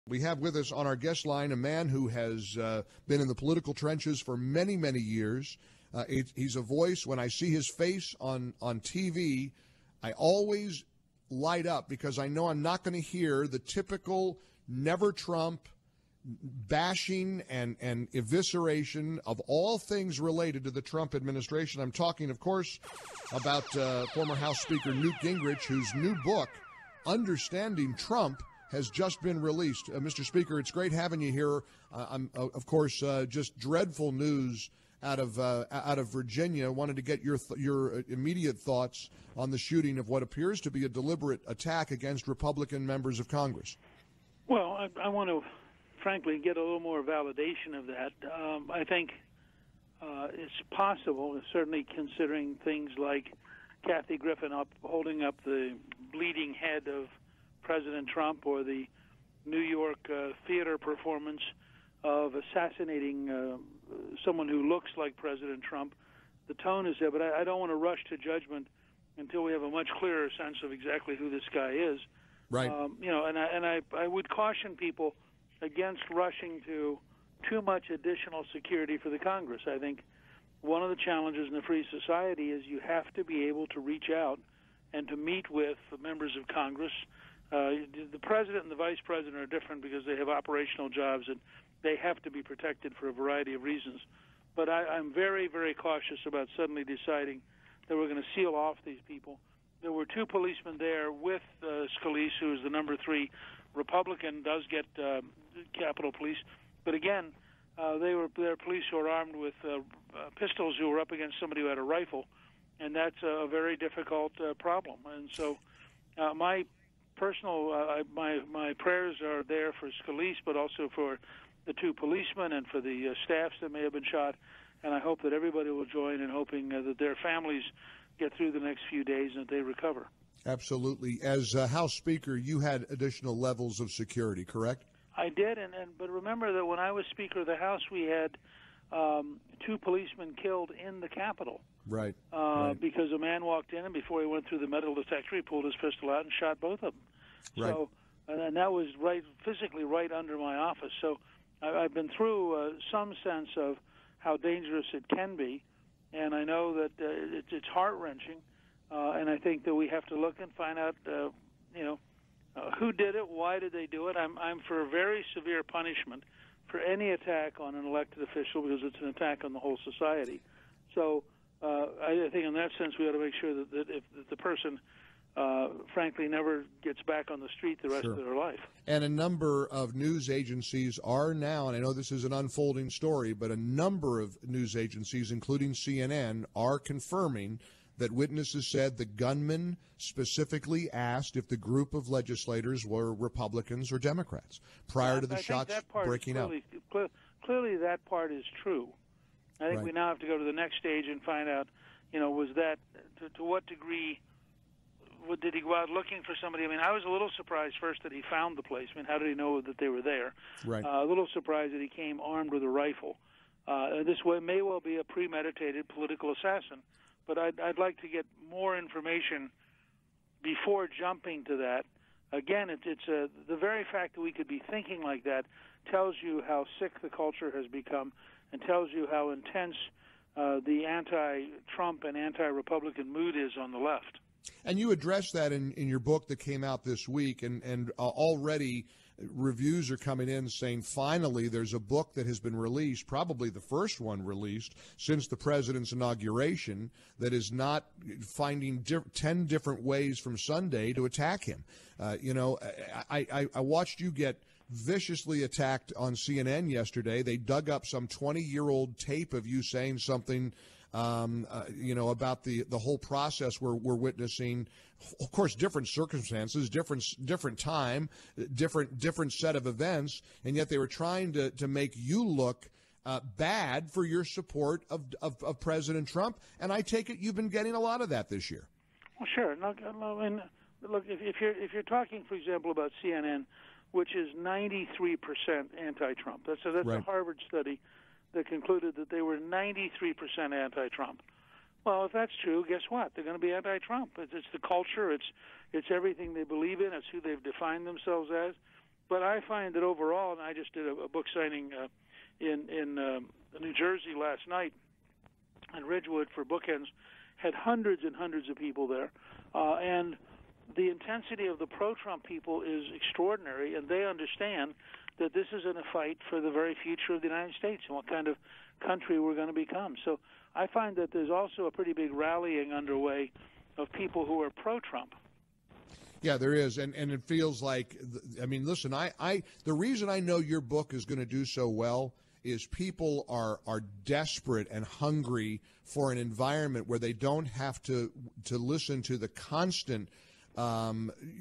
We have with us on our guest line a man who has been in the political trenches for many, many years. He's a voice. When I see his face on TV, I always light up because I know I'm not going to hear the typical never Trump bashing and evisceration of all things related to the Trump administration. I'm talking, of course, about former House Speaker Newt Gingrich, whose new book, Understanding Trump, has just been released. Mr. Speaker, it's great having you here. I'm, of course, just dreadful news out of Virginia. Wanted to get your immediate thoughts on the shooting of what appears to be a deliberate attack against Republican members of Congress. Well, I want to, frankly, get a little more validation of that. I think it's possible, certainly considering things like Kathy Griffin holding up the bleeding head of President Trump, or the New York theater performance of assassinating someone who looks like President Trump. The tone is there, but I don't want to rush to judgment until we have a much clearer sense of exactly who this guy is. Right. I would caution people against rushing to too much additional security for the Congress. I think one of the challenges in a free society is you have to be able to reach out and to meet with the members of Congress. The president and the vice president are different because they have operational jobs and they have to be protected for a variety of reasons. But I'm very, very cautious about suddenly deciding that we're going to seal off these people. There were two policemen there with Scalise, who is the number 3 Republican, does get Capitol Police. But again, they're police who are armed with pistols who were up against somebody who had a rifle, and that's a very difficult problem. And so my prayers are there for Scalise, but also for the 2 policemen and for the staffs that may have been shot. And I hope that everybody will join in hoping that their families get through the next few days and that they recover. Absolutely. As House Speaker, you had additional levels of security, correct? I did, but remember that when I was Speaker of the House, we had 2 policemen killed in the Capitol. Right. Because a man walked in, and before he went through the metal detector, he pulled his pistol out and shot both of them. Right. So, and that was physically right under my office. So I've been through some sense of how dangerous it can be, and I know that it's heart-wrenching, and I think that we have to look and find out, who did it, why did they do it. I'm for a very severe punishment for any attack on an elected official because it's an attack on the whole society. So I think in that sense we ought to make sure that if the person, frankly, never gets back on the street the rest of their life. And a number of news agencies are now, and I know this is an unfolding story, but a number of news agencies, including CNN, are confirming that witnesses said the gunman specifically asked if the group of legislators were Republicans or Democrats prior to the shots breaking out. Clearly that part is true. I think we now have to go to the next stage and find out, was that, to what degree did he go out looking for somebody? I mean, I was a little surprised first that he found the place. I mean, how did he know that they were there? Right. A little surprised that he came armed with a rifle. This may well be a premeditated political assassin. But I'd like to get more information before jumping to that. Again, it's the very fact that we could be thinking like that tells you how sick the culture has become and tells you how intense the anti-Trump and anti-Republican mood is on the left. And you addressed that in your book that came out this week, and already reviews are coming in saying finally there's a book that has been released, probably the first one released since the president's inauguration, that is not finding 10 different ways from Sunday to attack him. I watched you get viciously attacked on CNN yesterday. They dug up some 20-year-old tape of you saying something about the whole process we're witnessing. Of course, different circumstances, different time, different set of events, and yet they were trying to make you look bad for your support of President Trump. And I take it you've been getting a lot of that this year. Well, sure. Look, if you're talking, for example, about CNN, which is 93% anti-Trump. That's right. A Harvard study that concluded that they were 93% anti-Trump. Well, if that's true, guess what? They're going to be anti-Trump. It's the culture. It's everything they believe in. It's who they've defined themselves as. But I find that overall, and I just did a book signing in New Jersey last night in Ridgewood for Bookends, had hundreds and hundreds of people there, and the intensity of the pro-Trump people is extraordinary, and they understand that this is in a fight for the very future of the United States and what kind of country we're going to become. So I find that there's also a pretty big rallying underway of people who are pro-Trump. Yeah, there is, and it feels like, I mean, listen, the reason I know your book is going to do so well is people are desperate and hungry for an environment where they don't have to listen to the constant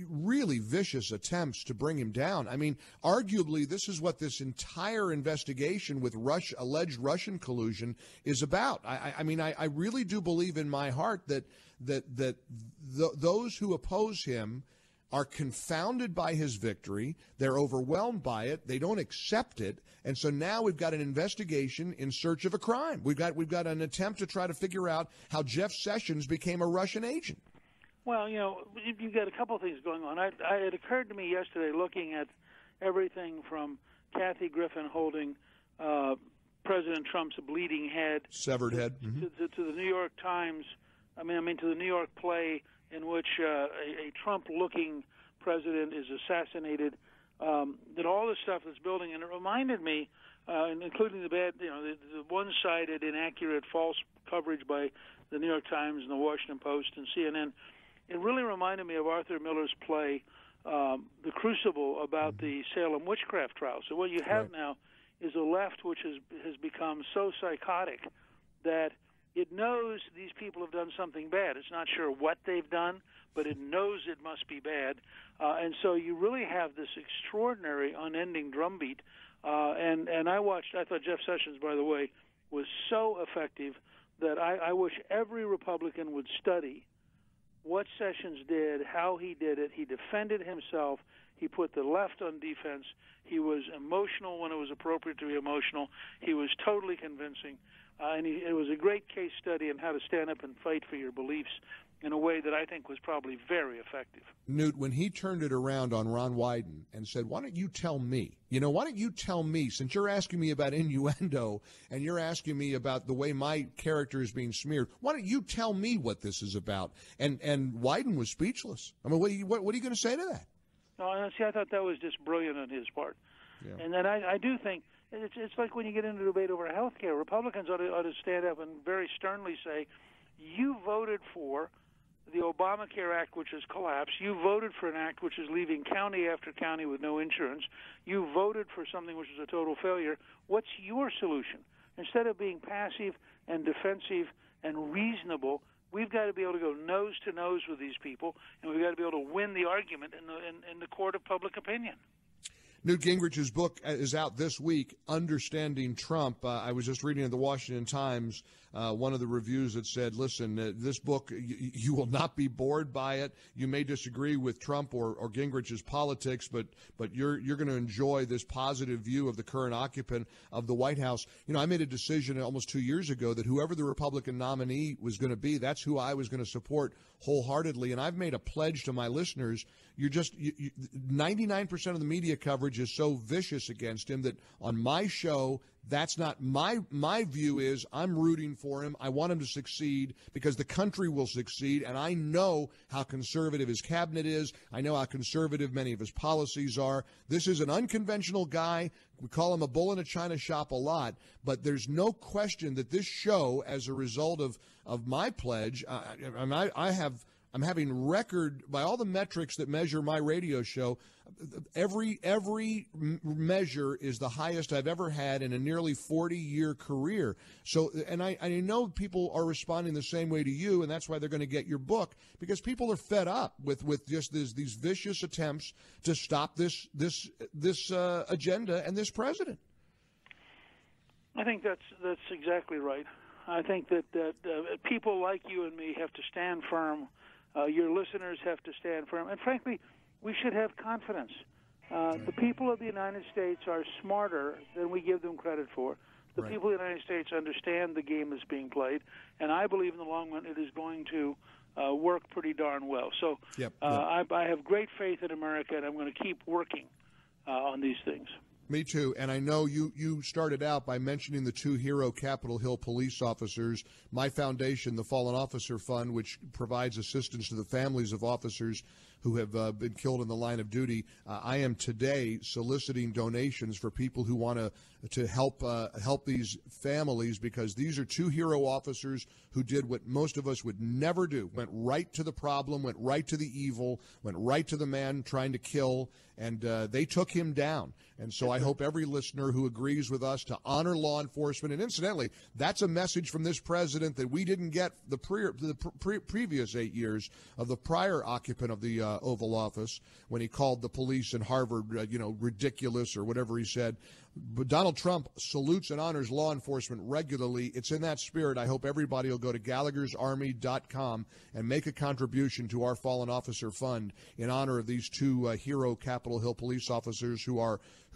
really vicious attempts to bring him down. I mean, arguably, this is what this entire investigation with alleged Russian collusion is about. I mean, I really do believe in my heart that those who oppose him are confounded by his victory. They're overwhelmed by it. They don't accept it. And so now we've got an investigation in search of a crime. We've got an attempt to try to figure out how Jeff Sessions became a Russian agent. Well, you know, you've got a couple of things going on. It occurred to me yesterday, looking at everything from Kathy Griffin holding President Trump's bleeding head, severed head, to the New York Times. I mean, to the New York play in which a Trump-looking president is assassinated. That all this stuff is building, and it reminded me, including the bad, you know, the one-sided, inaccurate, false coverage by the New York Times and the Washington Post and CNN. It really reminded me of Arthur Miller's play, The Crucible, about the Salem witchcraft trial. So what you have now is a left which has become so psychotic that it knows these people have done something bad. It's not sure what they've done, but it knows it must be bad. And so you really have this extraordinary, unending drumbeat. And I thought Jeff Sessions, by the way, was so effective that I wish every Republican would study what Sessions did, how he did it. He defended himself. He put the left on defense. He was emotional when it was appropriate to be emotional. He was totally convincing. And it was a great case study on how to stand up and fight for your beliefs in a way that I think was probably very effective. Newt, when he turned it around on Ron Wyden and said, why don't you tell me, since you're asking me about innuendo and you're asking me about the way my character is being smeared, why don't you tell me what this is about? And Wyden was speechless. I mean, what are you going to say to that? No, see, I thought that was just brilliant on his part. Yeah. And then I do think it's like when you get into a debate over health care, Republicans ought to stand up and very sternly say, you voted for the Obamacare Act, which has collapsed. You voted for an act which is leaving county after county with no insurance. You voted for something which is a total failure. What's your solution? Instead of being passive and defensive and reasonable, we've got to be able to go nose to nose with these people, and we've got to be able to win the argument in the court of public opinion. Newt Gingrich's book is out this week, Understanding Trump. I was just reading in the Washington Times one of the reviews that said, listen, this book, you will not be bored by it. You may disagree with Trump or Gingrich's politics, but you're going to enjoy this positive view of the current occupant of the White House. You know, I made a decision almost 2 years ago that whoever the Republican nominee was going to be, that's who I was going to support wholeheartedly. And I've made a pledge to my listeners. 99% of the media coverage is so vicious against him that on my show, that's not my view is I'm rooting for him. I want him to succeed because the country will succeed. And I know how conservative his cabinet is. I know how conservative many of his policies are. This is an unconventional guy. We call him a bull in a china shop a lot, but there's no question that this show, as a result of my pledge, I'm having record by all the metrics that measure my radio show. Every measure is the highest I've ever had in a nearly 40-year career. So, and I know people are responding the same way to you, and that's why they're going to get your book, because people are fed up with just these vicious attempts to stop this agenda and this president. I think that's exactly right. I think that people like you and me have to stand firm. Your listeners have to stand firm. And frankly, we should have confidence. The people of the United States are smarter than we give them credit for. The people of the United States understand the game that's being played, and I believe in the long run it is going to work pretty darn well. So I have great faith in America, and I'm going to keep working on these things. Me too. And I know you started out by mentioning the 2 hero Capitol Hill police officers. My foundation, the Fallen Officer Fund, which provides assistance to the families of officers who have been killed in the line of duty. I am today soliciting donations for people who want to help these families, because these are 2 hero officers who did what most of us would never do. Went right to the problem, went right to the evil, went right to the man trying to kill, and they took him down. And so I hope every listener who agrees with us to honor law enforcement, and incidentally, that's a message from this president that we didn't get the previous 8 years of the prior occupant of the Oval Office, when he called the police in Harvard, ridiculous or whatever he said. But Donald Trump salutes and honors law enforcement regularly. It's in that spirit. I hope everybody will go to Gallagher'sArmy.com and make a contribution to our Fallen Officer Fund in honor of these 2 hero Capitol Hill police officers who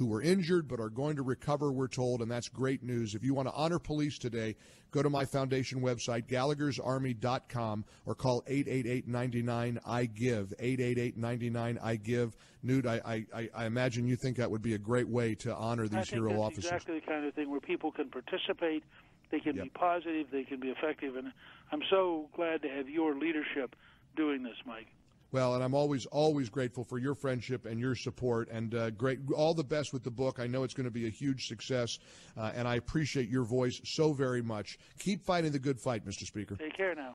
were injured but are going to recover, we're told, and that's great news. If you want to honor police today, go to my foundation website, Gallagher'sArmy.com, or call 888-99-I-GIVE, 888-99-I-GIVE. Newt, I imagine you think that would be a great way to honor these hero officers. Exactly the kind of thing where people can participate, they can be positive, they can be effective, and I'm so glad to have your leadership doing this, Mike. Well, and I'm always grateful for your friendship and your support, and all the best with the book. I know it's going to be a huge success, and I appreciate your voice so very much. Keep fighting the good fight, Mr. Speaker. Take care now.